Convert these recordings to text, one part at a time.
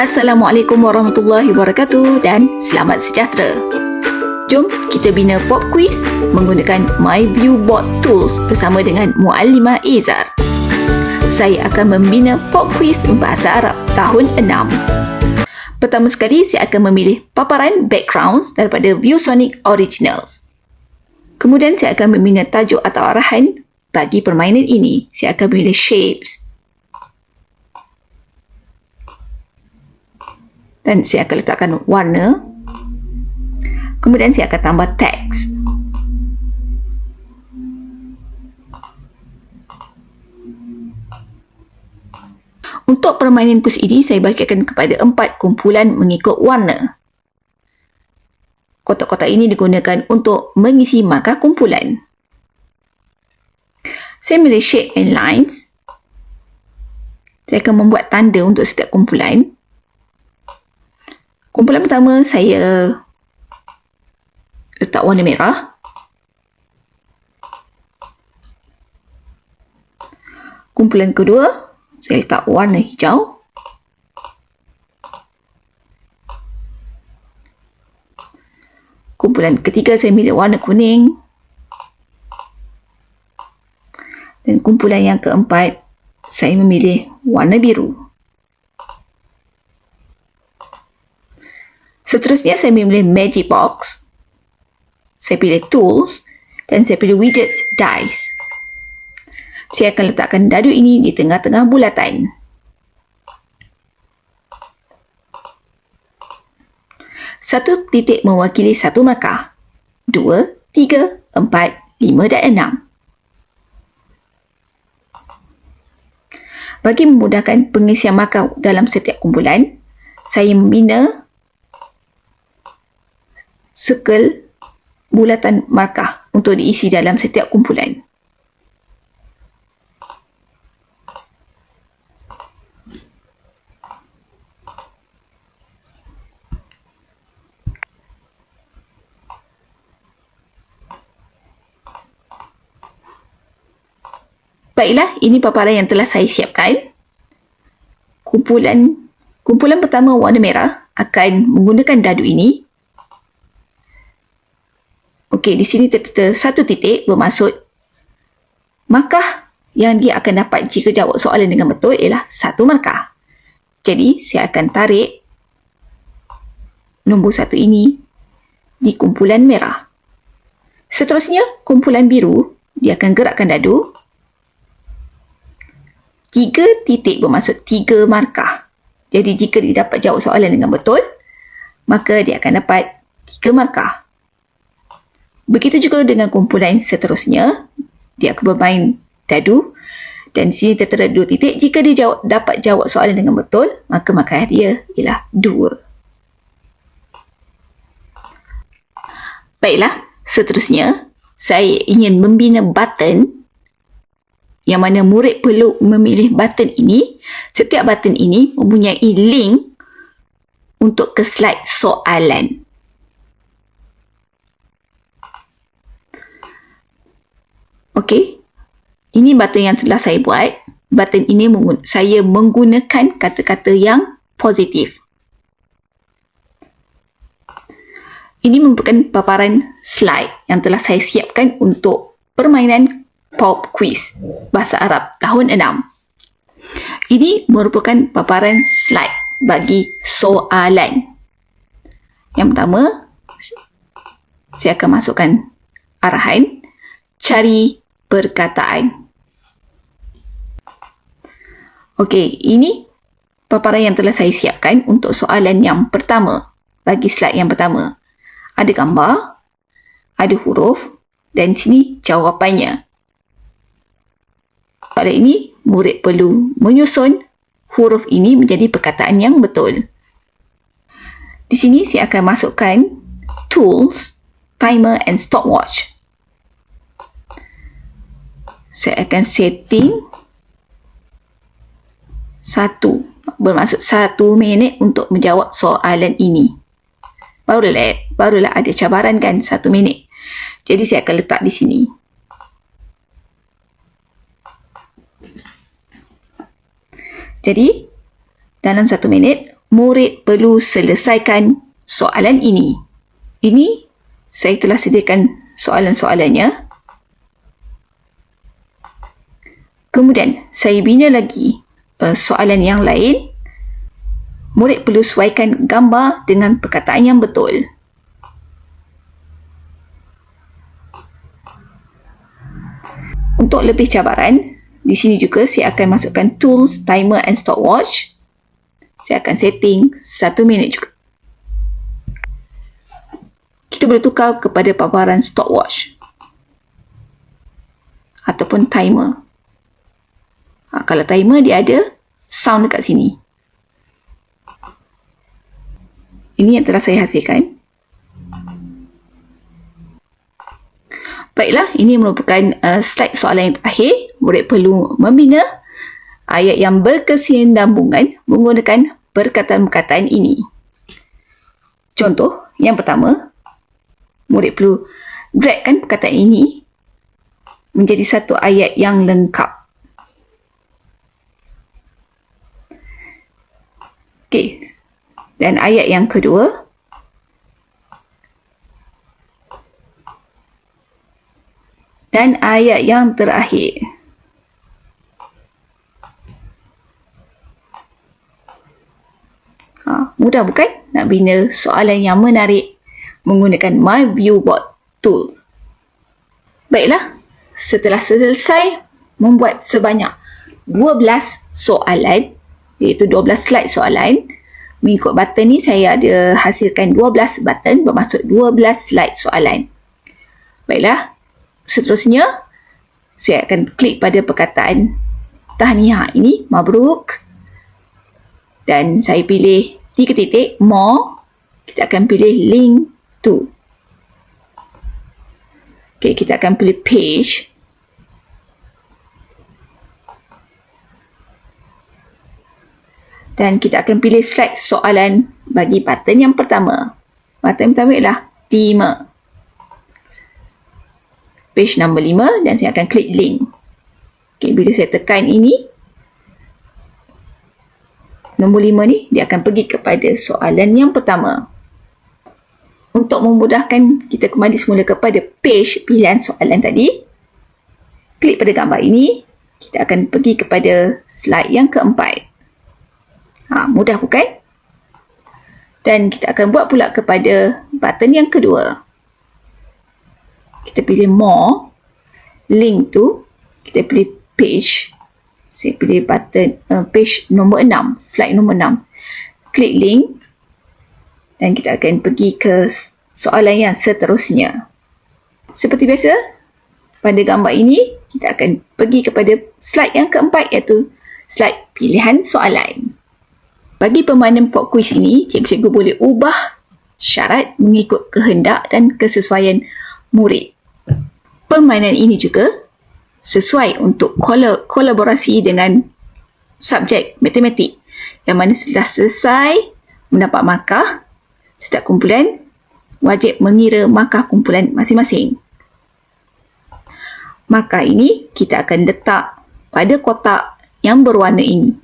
Assalamualaikum warahmatullahi wabarakatuh dan selamat sejahtera. Jom kita bina pop quiz menggunakan MyViewBoard Tools bersama dengan Muallimah Izar. Saya akan membina pop quiz bahasa Arab tahun 6. Pertama sekali, saya akan memilih paparan backgrounds daripada ViewSonic Originals. Kemudian saya akan membina tajuk atau arahan bagi permainan ini. Saya akan memilih shapes. Dan saya akan letakkan warna. Kemudian saya akan tambah teks. Untuk permainan kuis ini, saya bahagikan kepada 4 kumpulan mengikut warna. Kotak-kotak ini digunakan untuk mengisi markah kumpulan. Saya memilih shape and lines. Saya akan membuat tanda untuk setiap kumpulan. Kumpulan pertama, saya letak warna merah. Kumpulan kedua, saya letak warna hijau. Kumpulan ketiga, saya pilih warna kuning. Dan kumpulan yang keempat, saya memilih warna biru. Seterusnya, saya memilih Magic Box. Saya pilih Tools dan saya pilih Widgets Dice. Saya akan letakkan dadu ini di tengah-tengah bulatan. Satu titik mewakili satu markah. 2, 3, 4, 5 dan 6. Bagi memudahkan pengisian markah dalam setiap kumpulan, saya membina circle bulatan markah untuk diisi dalam setiap kumpulan. Baiklah, ini paparan yang telah saya siapkan. Kumpulan pertama warna merah akan menggunakan dadu ini. Okey, di sini tertera satu titik bermaksud markah yang dia akan dapat jika jawab soalan dengan betul ialah satu markah. Jadi, saya akan tarik nombor 1 ini di kumpulan merah. Seterusnya, kumpulan biru, dia akan gerakkan dadu. 3 titik bermaksud 3 markah. Jadi, jika dia dapat jawab soalan dengan betul, maka dia akan dapat 3 markah. Begitu juga dengan kumpulan seterusnya, dia akan bermain dadu dan di sini tertera 2 titik. Jika dia dapat jawab soalan dengan betul, maka markah dia ialah 2. Baiklah, seterusnya saya ingin membina button yang mana murid perlu memilih button ini. Setiap button ini mempunyai link untuk ke slide soalan. Okey, ini button yang telah saya buat. Button ini saya menggunakan kata-kata yang positif. Ini merupakan paparan slide yang telah saya siapkan untuk permainan pop quiz bahasa Arab tahun 6. Ini merupakan paparan slide bagi soalan. Yang pertama, saya akan masukkan arahan cari perkataan. Okey, ini paparan yang telah saya siapkan untuk soalan yang pertama. Bagi slide yang pertama, ada gambar, ada huruf dan sini jawapannya. Pada ini, murid perlu menyusun huruf ini menjadi perkataan yang betul. Di sini saya akan masukkan tools, timer and stopwatch. Saya akan setting 1, bermaksud 1 minit untuk menjawab soalan ini. Barulah ada cabaran kan 1 minit. Jadi saya akan letak di sini. Jadi dalam 1 minit murid perlu selesaikan soalan ini. Ini saya telah sediakan soalan-soalannya. Kemudian saya bina lagi soalan yang lain. Murid perlu sesuaikan gambar dengan perkataan yang betul. Untuk lebih cabaran, di sini juga saya akan masukkan tools, timer and stopwatch. Saya akan setting 1 minit juga. Kita boleh tukar kepada paparan stopwatch ataupun timer. Kalau timer dia ada sound dekat sini. Ini yang telah saya hasilkan. Baiklah, ini merupakan slide soalan yang terakhir. Murid perlu membina ayat yang berkesinambungan menggunakan perkataan-perkataan ini. Contoh, yang pertama, murid perlu dragkan perkataan ini menjadi satu ayat yang lengkap. Okey. Dan ayat yang kedua, dan ayat yang terakhir. Mudah bukan nak bina soalan yang menarik menggunakan MyViewBot tool. Baiklah, setelah selesai membuat sebanyak 12 soalan, iaitu 12 slide soalan. Mengikut button ni saya ada hasilkan 12 button bermaksud 12 slide soalan. Baiklah, seterusnya saya akan klik pada perkataan tahniah ini, mabruk. Dan saya pilih 3 titik, more. Kita akan pilih link to. Okay, kita akan pilih page. Dan kita akan pilih slide soalan bagi button yang pertama. Button pertama ialah 5. Page nombor 5 dan saya akan klik link. Okay, bila saya tekan ini, nombor 5 ni, dia akan pergi kepada soalan yang pertama. Untuk memudahkan kita kembali semula kepada page pilihan soalan tadi, klik pada gambar ini, kita akan pergi kepada slide yang keempat. Mudah bukan? Dan kita akan buat pula kepada button yang kedua. Kita pilih more, link to, kita pilih page. Saya pilih button page nombor 6, slide nombor 6. Klik link dan kita akan pergi ke soalan yang seterusnya. Seperti biasa, pada gambar ini kita akan pergi kepada slide yang keempat, iaitu slide pilihan soalan. Bagi permainan pop quiz ini, cikgu-cikgu boleh ubah syarat mengikut kehendak dan kesesuaian murid. Permainan ini juga sesuai untuk kolaborasi dengan subjek matematik, yang mana setelah selesai mendapat markah, setiap kumpulan wajib mengira markah kumpulan masing-masing. Markah ini kita akan letak pada kotak yang berwarna ini.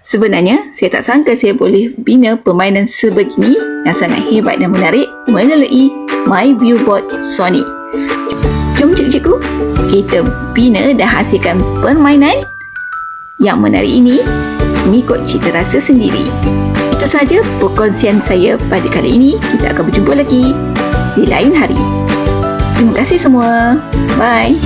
Sebenarnya, saya tak sangka saya boleh bina permainan sebegini yang sangat hebat dan menarik melalui MyViewBot Sony. Jom cikgu-cikgu, kita bina dan hasilkan permainan yang menarik ini mengikut cita rasa sendiri. Itu sahaja perkongsian saya pada kali ini. Kita akan berjumpa lagi di lain hari. Terima kasih semua. Bye.